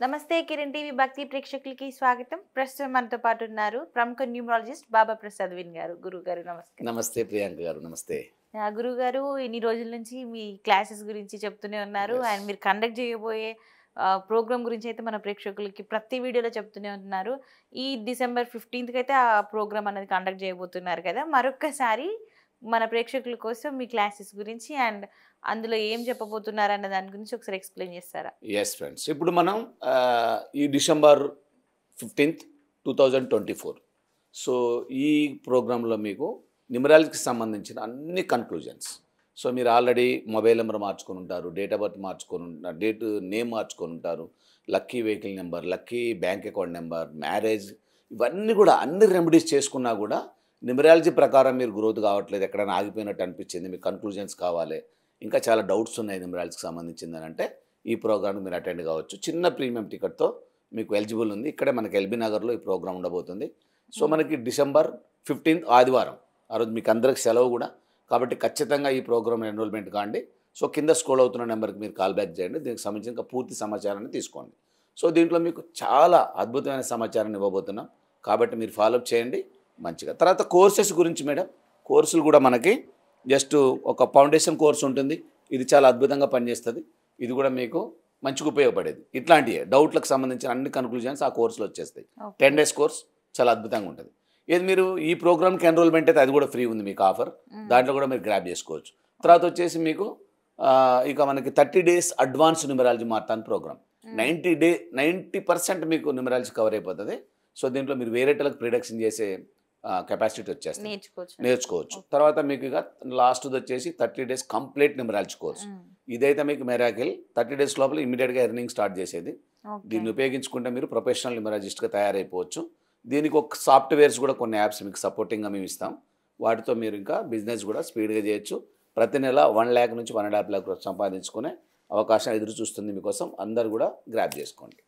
నమస్తే కిరణ్ టీవీ భక్తి ప్రేక్షకులకి స్వాగతం. ప్రస్తుతం మనతో పాటు ఉన్నారు ప్రముఖ న్యూమరాలజిస్ట్ బాబా ప్రసాద్ విన్ గారు. గురుగారు నమస్తే. నమస్తే ప్రియాంక గారు. నమస్తే. గురుగారు ఇన్ని రోజుల నుంచి మీ క్లాసెస్ గురించి చెప్తూనే ఉన్నారు. Yes. అండ్ మీరు కండక్ట్ చేయబోయే ప్రోగ్రామ్ గురించి అయితే మన ప్రేక్షకులకి ప్రతి వీడియోలో చెప్తూనే ఉంటున్నారు. ఈ డిసెంబర్ 15th అయితే ఆ ప్రోగ్రామ్ అనేది కండక్ట్ చేయబోతున్నారు కదా. మరొక్కసారి మన ప్రేక్షకుల కోసం మీ క్లాసెస్ గురించి అండ్ అందులో ఏం చెప్పబోతున్నారు అన్న దాని గురించి ఒకసారి ఎక్స్ప్లెయిన్ చేస్తారా? ఎస్ ఫ్రెండ్స్, ఇప్పుడు మనం ఈ డిసెంబర్ 15th 2024 సో ఈ ప్రోగ్రాంలో మీకు న్యూమరాలజీకి సంబంధించిన అన్ని కన్క్లూజన్స్. సో మీరు ఆల్రెడీ మొబైల్ నెంబర్ మార్చుకొని ఉంటారు, డేట్ ఆఫ్ బర్త్ మార్చుకొని ఉంటారు, నేమ్ మార్చుకొని ఉంటారు, lucky vehicle number, lucky bank account number, marriage, ఇవన్నీ కూడా అన్ని రెమెడీస్ చేసుకున్నా కూడా న్యూమరాలజీ ప్రకారం మీరు గ్రోత్ కావట్లేదు, ఎక్కడైనా ఆగిపోయినట్టు అనిపించింది, మీకు కన్క్లూజన్స్ కావాలి, ఇంకా చాలా డౌట్స్ ఉన్నాయి న్యూమరాలజీకి సంబంధించిందని అంటే ఈ ప్రోగ్రామ్కి మీరు అటెండ్ కావచ్చు. చిన్న ప్రీమియం టికెట్తో మీకు ఎలిజిబుల్ ఉంది. ఇక్కడే మనకి ఎల్బీ నగర్లో ఈ ప్రోగ్రామ్ ఉండబోతుంది. సో మనకి డిసెంబర్ 15th ఆదివారం, ఆ రోజు మీకు అందరికి సెలవు కూడా, కాబట్టి ఖచ్చితంగా ఈ ప్రోగ్రామ్ ఎన్రోల్మెంట్ కాండి. సో కింద స్క్రోల్ అవుతున్న నెంబర్కి మీరు కాల్ బ్యాక్ చేయండి, దీనికి సంబంధించిన ఇంకా పూర్తి సమాచారాన్ని తీసుకోండి. సో దీంట్లో మీకు చాలా అద్భుతమైన సమాచారాన్ని ఇవ్వబోతున్నాం, కాబట్టి మీరు ఫాలోఅప్ చేయండి మంచిగా. తర్వాత కోర్సెస్ గురించి మేడం, కోర్సులు కూడా మనకి జస్ట్ ఒక ఫౌండేషన్ కోర్స్ ఉంటుంది, ఇది చాలా అద్భుతంగా పనిచేస్తుంది, ఇది కూడా మీకు మంచిగా ఉపయోగపడేది. ఇట్లాంటివి డౌట్లకు సంబంధించిన అన్ని కన్క్లూజన్స్ ఆ కోర్సులో వచ్చేస్తాయి. 10 days కోర్స్ చాలా అద్భుతంగా ఉంటుంది. ఏది మీరు ఈ ప్రోగ్రామ్కి ఎన్రోల్మెంట్ అయితే అది కూడా ఫ్రీ ఉంది మీకు ఆఫర్, దాంట్లో కూడా మీరు గ్రాప్ చేసుకోవచ్చు. తర్వాత వచ్చేసి మీకు ఇక మనకి 30 days advance numerology marathon programme, 90% మీకు న్యూమరాలజీ కవర్ అయిపోతుంది. సో దీంట్లో మీరు వేరేటలకు ప్రిడక్షన్ చేసే కెపాసిటీ వచ్చేస్తుంది, నేర్చుకోవచ్చు. తర్వాత మీకు ఇక లాస్ట్ది వచ్చేసి 30 days కంప్లీట్ న్యూమరాలజీ కోర్స్. ఇదైతే మీకు మెరాకిల్ 30 days లోపల ఇమీడియట్గా ఎర్నింగ్ స్టార్ట్ చేసేది. దీన్ని ఉపయోగించుకుంటే మీరు ప్రొఫెషనల్ న్యూమరాలజిస్ట్గా తయారైపోవచ్చు. దీనికి ఒక సాఫ్ట్వేర్స్ కూడా కొన్ని యాప్స్ మీకు సపోర్టింగ్గా మేము ఇస్తాం, వాటితో మీరు ఇంకా బిజినెస్ కూడా స్పీడ్గా చేయొచ్చు. ప్రతి నెల 1 lakh నుంచి 1.5 lakh సంపాదించుకునే అవకాశం ఎదురు చూస్తుంది మీకోసం. అందరు కూడా గ్రాప్ చేసుకోండి.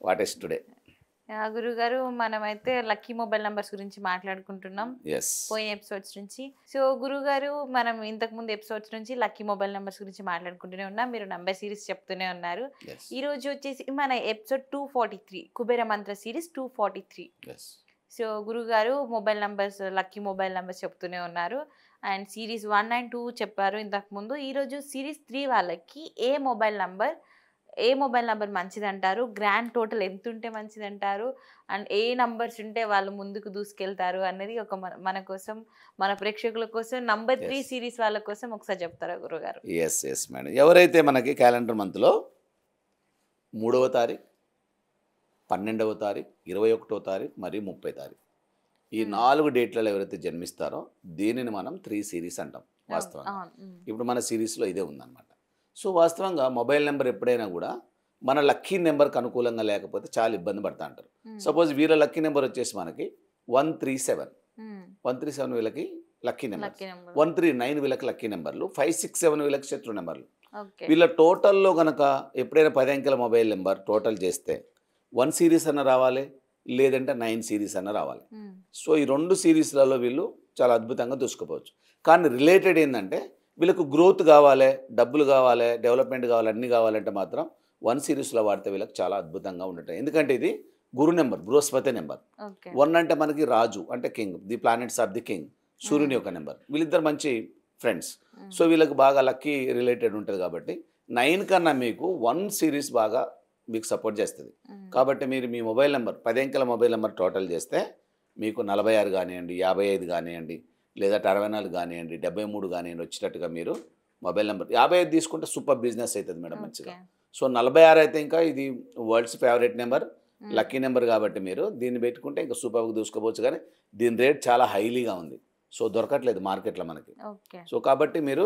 వాట్ ఈస్ టుడే గురుగారు, మనమైతే లక్కీ మొబైల్ నంబర్స్ గురించి మాట్లాడుకుంటున్నాం పోయిన ఎపిసోడ్స్ నుంచి. సో గురుగారు, మనం ఇంతకు ముందు ఎపిసోడ్స్ నుంచి లక్కీ మొబైల్ నంబర్స్ గురించి మాట్లాడుకుంటూనే ఉన్నాం, మీరు నంబర్ సిరీస్ చెప్తూనే ఉన్నారు. ఈ రోజు వచ్చేసి మన ఎపిసోడ్ 243 కుబేర మంత్ర సిరీస్ 243. సో గురుగారు mobile numbers, lucky mobile numbers చెప్తూనే ఉన్నారు అండ్ సిరీస్ 1 and 2 చెప్పారు ఇంతకు ముందు. ఈరోజు సిరీస్ 3 వాళ్ళకి ఏ మొబైల్ నంబర్ మంచిది అంటారు, గ్రాండ్ టోటల్ ఎంత ఉంటే మంచిది అంటారు, అండ్ ఏ నంబర్స్ ఉంటే వాళ్ళు ముందుకు దూసుకెళ్తారు అనేది ఒక మన కోసం, మన ప్రేక్షకుల కోసం, నంబర్ 3 సిరీస్ వాళ్ళ కోసం ఒకసారి చెప్తారా గురుగారు? Yes madam. ఎవరైతే మనకి క్యాలెండర్ మంత్లో 3వ తారీఖు, 12వ తారీఖు, 21వ తారీఖు మరియు 30వ తారీఖు ఈ 4 డేట్లలో ఎవరైతే జన్మిస్తారో దీనిని మనం 3 సిరీస్ అంటాం వాస్తవంగా. ఇప్పుడు మన సిరీస్లో ఇదే ఉందన్నమాట. సో వాస్తవంగా మొబైల్ నెంబర్ ఎప్పుడైనా కూడా మన లక్కీ నెంబర్కి అనుకూలంగా లేకపోతే చాలా ఇబ్బంది పడతా అంటారు. సపోజ్ వీళ్ళ లక్కీ నెంబర్ వచ్చేసి మనకి 137 వీళ్ళకి లక్కీ నెంబర్, 139 వీళ్ళకి లక్కీ నెంబర్లు, 567 వీళ్ళకి శత్రు నెంబర్లు. వీళ్ళ టోటల్లో కనుక ఎప్పుడైనా 10 అంకెల మొబైల్ నెంబర్ టోటల్ చేస్తే 1 సిరీస్ అన్న రావాలి, లేదంటే 9 సిరీస్ అన్న రావాలి. సో ఈ 2 సిరీస్లలో వీళ్ళు చాలా అద్భుతంగా దూసుకుపోవచ్చు. కానీ రిలేటెడ్ ఏంటంటే వీళ్ళకు గ్రోత్ కావాలి, డబ్బులు కావాలి, డెవలప్మెంట్ కావాలి, అన్నీ కావాలంటే మాత్రం 1 సిరీస్లో వాడితే వీళ్ళకి చాలా అద్భుతంగా ఉండటం. ఎందుకంటే ఇది గురు నెంబర్, బృహస్పతి నెంబర్. 1 అంటే మనకి రాజు అంటే king, the planets are the king, సూర్యుని యొక్క నెంబర్. వీళ్ళిద్దరు మంచి ఫ్రెండ్స్, సో వీళ్ళకి బాగా లక్కీ రిలేటెడ్ ఉంటుంది. కాబట్టి 9 కన్నా మీకు 1 సిరీస్ బాగా మీకు సపోర్ట్ చేస్తుంది. కాబట్టి మీరు మీ మొబైల్ నెంబర్ 10 అంకెల మొబైల్ నెంబర్ టోటల్ చేస్తే మీకు 46 కానివ్వండి, 55 కానివ్వండి, లేదా 64 కానివ్వండి, 73 కానివ్వండి వచ్చేటట్టుగా మీరు మొబైల్ నెంబర్ 55 తీసుకుంటే సూపర్ బిజినెస్ అవుతుంది మేడం మంచిగా. సో 46 అయితే ఇంకా ఇది world's favourite number, lucky number, కాబట్టి మీరు దీన్ని పెట్టుకుంటే ఇంకా సూపర్గా దూసుకోవచ్చు. కానీ దీని రేట్ చాలా హైలీగా ఉంది, సో దొరకట్లేదు మార్కెట్లో మనకి. సో కాబట్టి మీరు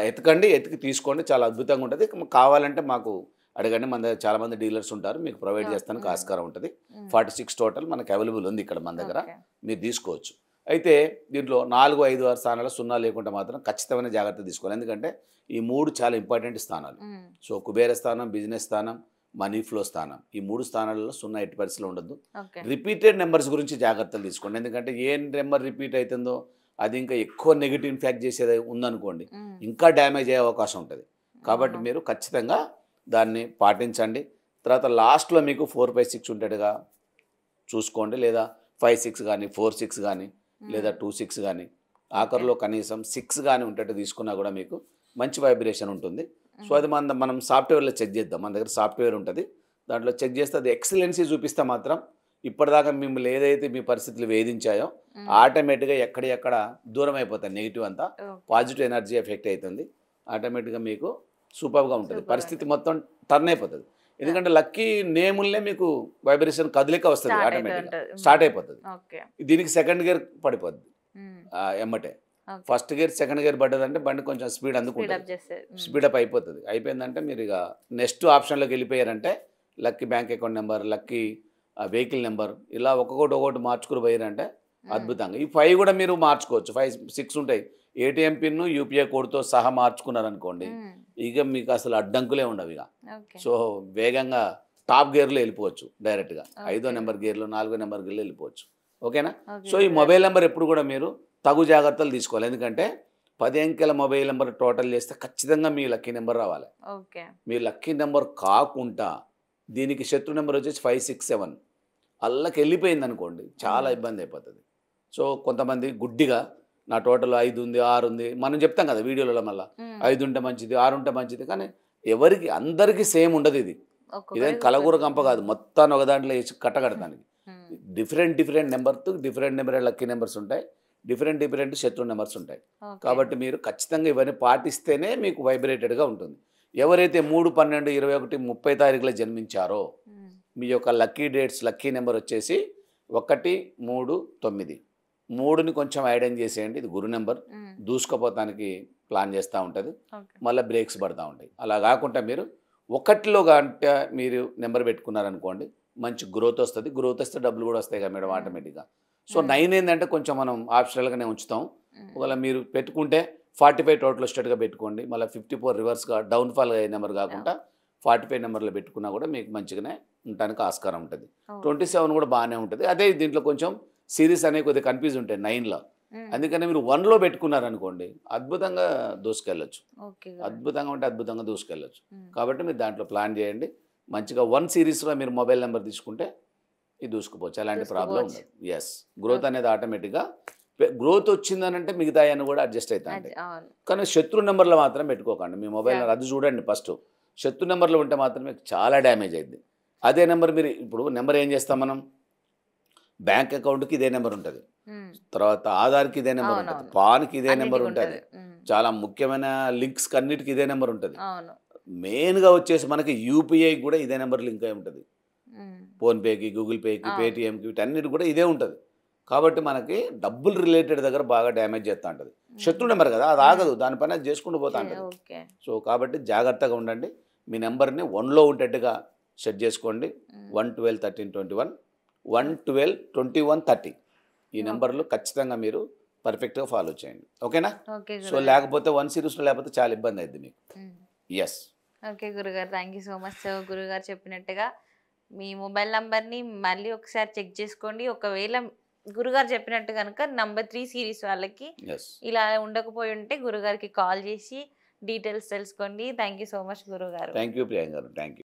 ఎతికి తీసుకోండి, చాలా అద్భుతంగా ఉంటుంది. కావాలంటే మాకు అడగండి, మన దగ్గర చాలామంది డీలర్స్ ఉంటారు, మీకు ప్రొవైడ్ చేస్తానికి ఆస్కారం ఉంటుంది. 46 టోటల్ మనకు అవైలబుల్ ఉంది ఇక్కడ మన దగ్గర, మీరు తీసుకోవచ్చు. అయితే దీంట్లో 4, 5, 6 స్థానాలు 0 లేకుండా మాత్రం ఖచ్చితమైన జాగ్రత్త తీసుకోవాలి, ఎందుకంటే ఈ 3 చాలా ఇంపార్టెంట్ స్థానాలు. సో కుబేర స్థానం, బిజినెస్ స్థానం, మనీ ఫ్లో స్థానం, ఈ 3 స్థానాలలో 0 ఎట్టి పరిస్థితిలో ఉండదు. రిపీటెడ్ నెంబర్స్ గురించి జాగ్రత్తలు తీసుకోండి, ఎందుకంటే ఏ నెంబర్ రిపీట్ అవుతుందో అది ఇంకా ఎక్కువ నెగిటివ్ ఇంపాక్ట్ చేసేది ఉందనుకోండి, ఇంకా డ్యామేజ్ అయ్యే అవకాశం ఉంటుంది. కాబట్టి మీరు ఖచ్చితంగా దాన్ని పాటించండి. తర్వాత లాస్ట్లో మీకు 4, 5, 6 ఉండేట్టుగా చూసుకోండి, లేదా 5, 6 కానీ 4, 6 కానీ లేదా 2, 6 కానీ ఆఖరిలో కనీసం 6 కానీ ఉంటట్టు తీసుకున్నా కూడా మీకు మంచి వైబ్రేషన్ ఉంటుంది. సో అది మనం సాఫ్ట్వేర్లో చెక్ చేద్దాం. మన దగ్గర సాఫ్ట్వేర్ ఉంటుంది, దాంట్లో చెక్ చేస్తే అది ఎక్సలెన్సీ చూపిస్తే మాత్రం ఇప్పటిదాకా మిమ్మల్ని ఏదైతే మీ పరిస్థితులు వేధించాయో ఆటోమేటిక్గా ఎక్కడ దూరం అయిపోతాయి, నెగిటివ్ అంతా పాజిటివ్ ఎనర్జీ ఎఫెక్ట్ అవుతుంది. ఆటోమేటిక్గా మీకు సూపర్గా ఉంటుంది, పరిస్థితి మొత్తం టర్న్ అయిపోతుంది. ఎందుకంటే లక్కీ నేముల్నే మీకు వైబ్రేషన్ కదిలిక వస్తుంది, ఆటోమేటిక్గా స్టార్ట్ అయిపోతుంది. దీనికి సెకండ్ గేర్ పడిపోద్ది ఎమ్మటే. ఫస్ట్ గేర్ సెకండ్ గేర్ పడ్డదంటే బండి కొంచెం స్పీడ్ అందుకుంటుంది, స్పీడప్ అయిపోతుంది. అయిపోయిందంటే మీరు ఇక నెక్స్ట్ ఆప్షన్లోకి వెళ్ళిపోయారంటే lucky bank account number, lucky vehicle number, ఇలా ఒక్కొక్కటి మార్చుకుని పోయారంటే అద్భుతంగా. ఈ 5 కూడా మీరు మార్చుకోవచ్చు, 5, 6 ఉంటాయి. ఏటీఎం పిన్ యూపీఐ కోడ్తో సహా మార్చుకున్నారనుకోండి, ఇక మీకు అసలు అడ్డంకులే ఉండవు. ఇక సో వేగంగా టాప్ గేర్లో వెళ్ళిపోవచ్చు, డైరెక్ట్గా 5వ నెంబర్ గేర్లో 4వ నెంబర్ గేర్లో వెళ్ళిపోవచ్చు. ఓకేనా? సో ఈ మొబైల్ నెంబర్ ఎప్పుడు కూడా మీరు తగు జాగ్రత్తలు తీసుకోవాలి. ఎందుకంటే 10 అంకెల మొబైల్ నెంబర్ టోటల్ చేస్తే ఖచ్చితంగా మీ లక్కీ నెంబర్ రావాలి. మీ లక్కీ నెంబర్ కాకుండా దీనికి శత్రు నెంబర్ వచ్చేసి 5, 6, 7 అల్లకి వెళ్ళిపోయింది అనుకోండి, చాలా ఇబ్బంది అయిపోతుంది. సో కొంతమంది గుడ్డిగా నా టోటల్ 5 ఉంది, 6 ఉంది, మనం చెప్తాం కదా వీడియోలలో, మళ్ళీ 5 ఉంటే మంచిది, 6 ఉంటే మంచిది, కానీ ఎవరికి అందరికీ సేమ్ ఉండదు. ఇదేం కలగూర కంప కాదు, మొత్తాన్ని ఒక దాంట్లో వేసి కట్టగడతానికి డిఫరెంట్ నెంబర్తో డిఫరెంట్ నెంబర్ లక్కీ నెంబర్స్ ఉంటాయి, డిఫరెంట్ శత్రు నెంబర్స్ ఉంటాయి. కాబట్టి మీరు ఖచ్చితంగా ఇవన్నీ పాటిస్తేనే మీకు వైబ్రేటెడ్గా ఉంటుంది. ఎవరైతే 3, 12, 21, 30 తారీఖులో జన్మించారో మీ యొక్క లక్కీ డేట్స్, లక్కీ నెంబర్ వచ్చేసి 1, 3, 9. 3ని కొంచెం ఐడెంట్ చేసేయండి, ఇది గురు నెంబర్, దూసుకుపోతానికి ప్లాన్ చేస్తూ ఉంటుంది, మళ్ళీ బ్రేక్స్ పడుతూ ఉంటాయి. అలా కాకుండా మీరు 1లో అంటే మీరు నెంబర్ పెట్టుకున్నారనుకోండి, మంచి గ్రోత్ వస్తుంది. గ్రోత్ వస్తే డబ్బులు కూడా వస్తాయి కదా మేడం ఆటోమేటిక్గా. సో 9 ఏంటంటే కొంచెం మనం ఆప్షనల్గానే ఉంచుతాం. ఒకవేళ మీరు పెట్టుకుంటే 45 టోటల్ స్టేట్గా పెట్టుకోండి, మళ్ళీ 54 రివర్స్గా డౌన్ఫాల్ అయ్యే నెంబర్ కాకుండా 45 నెంబర్లో పెట్టుకున్నా కూడా మీకు మంచిగానే ఉండడానికి ఆస్కారం ఉంటుంది. 27 కూడా బాగానే ఉంటుంది. అదే దీంట్లో కొంచెం సిరీస్ అనేవి కొద్దిగా కన్ఫ్యూజ్ ఉంటాయి 9లో, అందుకని మీరు 1లో పెట్టుకున్నారనుకోండి అద్భుతంగా దూసుకెళ్ళచ్చు, అద్భుతంగా ఉంటే అద్భుతంగా దూసుకెళ్ళచ్చు. కాబట్టి మీరు దాంట్లో ప్లాన్ చేయండి. మంచిగా 1 సిరీస్లో మీరు మొబైల్ నెంబర్ తీసుకుంటే ఇది దూసుకుపోవచ్చు, ఎలాంటి ప్రాబ్లం ఉండదు. ఎస్, గ్రోత్ అనేది ఆటోమేటిక్గా గ్రోత్ వచ్చిందనంటే మిగతా అన్ని కూడా అడ్జస్ట్ అవుతాయి. కానీ శత్రు నెంబర్లో మాత్రం పెట్టుకోకండి మీ మొబైల్ నెంబర్, అది చూడండి ఫస్ట్. శత్రు నెంబర్లో ఉంటే మాత్రం మీకు చాలా డ్యామేజ్ అయింది. అదే నెంబర్ మీరు ఇప్పుడు నెంబర్ ఏం చేస్తాం మనం, బ్యాంక్ అకౌంట్కి ఇదే నెంబర్ ఉంటుంది, తర్వాత ఆధార్కి ఇదే నెంబర్ ఉంటుంది, పాన్కి ఇదే నెంబర్ ఉంటుంది, చాలా ముఖ్యమైన లింక్స్కి అన్నిటికీ ఇదే నెంబర్ ఉంటుంది. మెయిన్గా వచ్చేసి మనకి యూపీఐ కూడా ఇదే నెంబర్ లింక్ అయి ఉంటుంది, ఫోన్పేకి, గూగుల్ పేకి, పేటిఎంకి, వీటన్నిటి కూడా ఇదే ఉంటుంది. కాబట్టి మనకి డబ్బులు రిలేటెడ్ దగ్గర బాగా డ్యామేజ్ చేస్తూ ఉంటుంది. శత్రు నెంబర్ కదా, అది ఆగదు, దానిపైన చేసుకుంటూ పోతూ ఉంటుంది. సో కాబట్టి జాగ్రత్తగా ఉండండి. మీ నెంబర్ని 1లో ఉండేట్టుగా సెట్ చేసుకోండి. 1, 12, 13, 21, 1, 12, 21, 30 ఈ నెంబర్లు ఖచ్చితంగా మీరు పర్ఫెక్ట్గా ఫాలో చేయండి. ఓకేనా? సో లేకపోతే 1 సిరీస్లో లేకపోతే చాలా ఇబ్బంది అవుతుంది మీకు. ఎస్. ఓకే గురుగారు, thank you so much. So గురుగారు చెప్పినట్టుగా మీ మొబైల్ నంబర్ని మళ్ళీ ఒకసారి చెక్ చేసుకోండి. ఒకవేళ గురుగారు చెప్పినట్టు కనుక నంబర్ 3 సిరీస్ వాళ్ళకి ఇలా ఉండకపోయి ఉంటే గురుగారికి కాల్ చేసి డీటెయిల్స్ తెలుసుకోండి. థ్యాంక్ యూ సో మచ్ గురుగారు. థ్యాంక్ యూ ప్రియాంక గారు, థ్యాంక్ యూ.